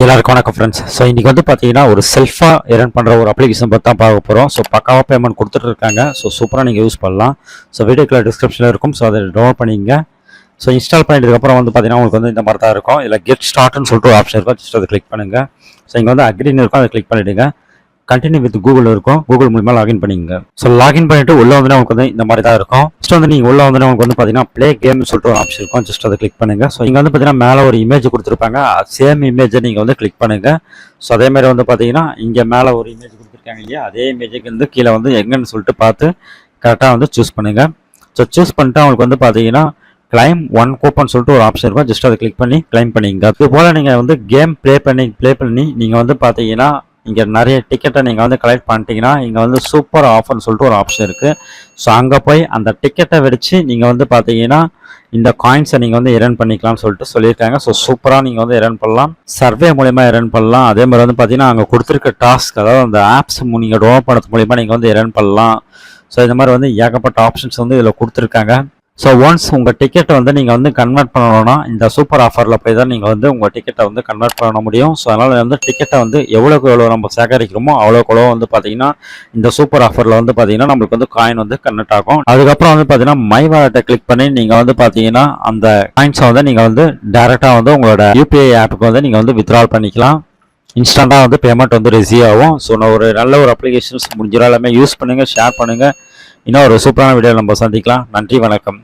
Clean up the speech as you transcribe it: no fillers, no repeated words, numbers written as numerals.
எல்லாருக்கும் வணக்கம் friends. So இன்றைக்கி வந்து பார்த்தீங்கன்னா ஒரு செல்ஃபாக எர்ன் பண்ணுற ஒரு அப்ளிகேஷன் பற்றி தான் பார்க்க போகிறோம். ஸோ பக்காவாக பேமெண்ட் கொடுத்துட்டு இருக்காங்க. ஸோ சூப்பராக நீங்கள் யூஸ் பண்ணலாம். ஸோ வீடியோக்குள்ள டிஸ்கிரிப்ஷனில் இருக்கும். ஸோ அதை டவுன்லோட் பண்ணிங்க. ஸோ இன்ஸ்டால் பண்ணிட்டதுக்கப்புறம் வந்து பார்த்தீங்கன்னா உங்களுக்கு வந்து இந்த மாதிரி தான் இருக்கும். இதில் கெட் ஸ்டார்ட்னு சொல்லிட்டு ஒரு ஆப்ஷன் இருக்கும். ஜஸ்ட் அதை கிளிக் பண்ணுங்கள். ஸோ இங்கே வந்து அக்ரின்னு இருக்கும், அதை கிளிக் பண்ணிவிடுங்க. கண்டினியூ வித் கூகுள் இருக்கும். கூகுள் மூலமா லாகின் பண்ணிங்க. ஸோ லாகின் பண்ணிட்டு உள்ள வந்து உங்களுக்கு வந்து இந்த மாதிரி தான் இருக்கும். ஜஸ்ட் வந்து நீங்கள் உள்ள வந்து உங்களுக்கு வந்து பார்த்தீங்கன்னா ப்ளே கேம்னு சொல்லிட்டு ஒரு ஆப்ஷன் இருக்கும். ஜஸ்ட் அதை கிளிக் பண்ணுங்க. ஸோ இங்கே வந்து பார்த்தீங்கன்னா மேலே ஒரு இமேஜ் கொடுத்துருப்பாங்க. சேம் இமேஜை நீங்கள் வந்து கிளிக் பண்ணுங்க. ஸோ அதே மாதிரி வந்து பார்த்தீங்கன்னா இங்கே மேலே ஒரு இமேஜ் கொடுத்துருக்காங்க இல்லையா, அதே இமேஜுக்கு வந்து கீழே வந்து எங்கன்னு சொல்லிட்டு பார்த்து கரெக்டாக வந்து சூஸ் பண்ணுங்க. ஸோ சூஸ் பண்ணிட்டு அவங்களுக்கு வந்து பார்த்தீங்கன்னா கிளைம் ஒன் கூப்பன் சொல்லிட்டு ஒரு ஆப்ஷன் இருக்கும். ஜஸ்ட் அதை கிளிக் பண்ணி கிளைம் பண்ணிங்க. இது போல் நீங்கள் வந்து கேம் ப்ளே பண்ணி நீங்கள் வந்து பார்த்தீங்கன்னா இங்கே நிறைய டிக்கெட்டை நீங்கள் வந்து கலெக்ட் பண்ணிட்டீங்கன்னா இங்கே வந்து சூப்பர் ஆஃபர்னு சொல்லிட்டு ஒரு ஆப்ஷன் இருக்குது. ஸோ அங்கே போய் அந்த டிக்கெட்டை வெடித்து நீங்கள் வந்து பார்த்தீங்கன்னா இந்த காயின்ஸை நீங்கள் வந்து எர்ன் பண்ணிக்கலாம்னு சொல்லிட்டு சொல்லியிருக்காங்க. ஸோ சூப்பராக நீங்கள் வந்து எர்ன் பண்ணலாம். சர்வே மூலிமா எர்ன் பண்ணலாம். அதே மாதிரி வந்து பார்த்தீங்கன்னா அங்கே கொடுத்துருக்க டாஸ்க், அதாவது அந்த ஆப்ஸ் நீங்கள் டவுன்லோட் பண்ணுறது மூலிமா நீங்கள் வந்து எர்ன் பண்ணலாம். ஸோ இந்த மாதிரி வந்து ஏகப்பட்ட ஆப்ஷன்ஸ் வந்து இதில் கொடுத்துருக்காங்க. ஸோ ஒன்ஸ் உங்கள் டிக்கெட்டை வந்து நீங்கள் வந்து கன்வெர்ட் பண்ணணும்னா இந்த சூப்பர் ஆஃபரில் போய் தான் நீங்கள் வந்து உங்கள் டிக்கெட்டை வந்து கன்வெர்ட் பண்ண முடியும். ஸோ அதனால் வந்து டிக்கெட்டை வந்து எவ்வளோ நம்ம சேகரிக்கிறோமோ அவ்வளோ வந்து பார்த்தீங்கன்னா இந்த சூப்பர் ஆஃபரில் வந்து பார்த்தீங்கன்னா நம்மளுக்கு வந்து காயின் வந்து கன்வெர்ட் ஆகும். அதுக்கப்புறம் வந்து பார்த்தீங்கன்னா மை வாலெட்டை கிளிக் பண்ணி நீங்கள் வந்து பார்த்தீங்கன்னா அந்த காயின்ஸை வந்து நீங்கள் வந்து டேரெக்டாக வந்து உங்களோட யூபிஐ ஆப்புக்கு வந்து நீங்கள் வந்து வித்ட்ரால் பண்ணிக்கலாம். இன்ஸ்டண்ட்டாக வந்து பேமெண்ட் வந்து ரிசீவ் ஆகும். ஸோ நான் ஒரு நல்ல ஒரு அப்ளிகேஷன்ஸ் முடிஞ்சிடும். எல்லாமே யூஸ் பண்ணுங்கள், ஷேர் பண்ணுங்கள். இன்னும் ஒரு சூப்பரான வீடியோ நம்ம சந்திக்கலாம். நன்றி, வணக்கம்.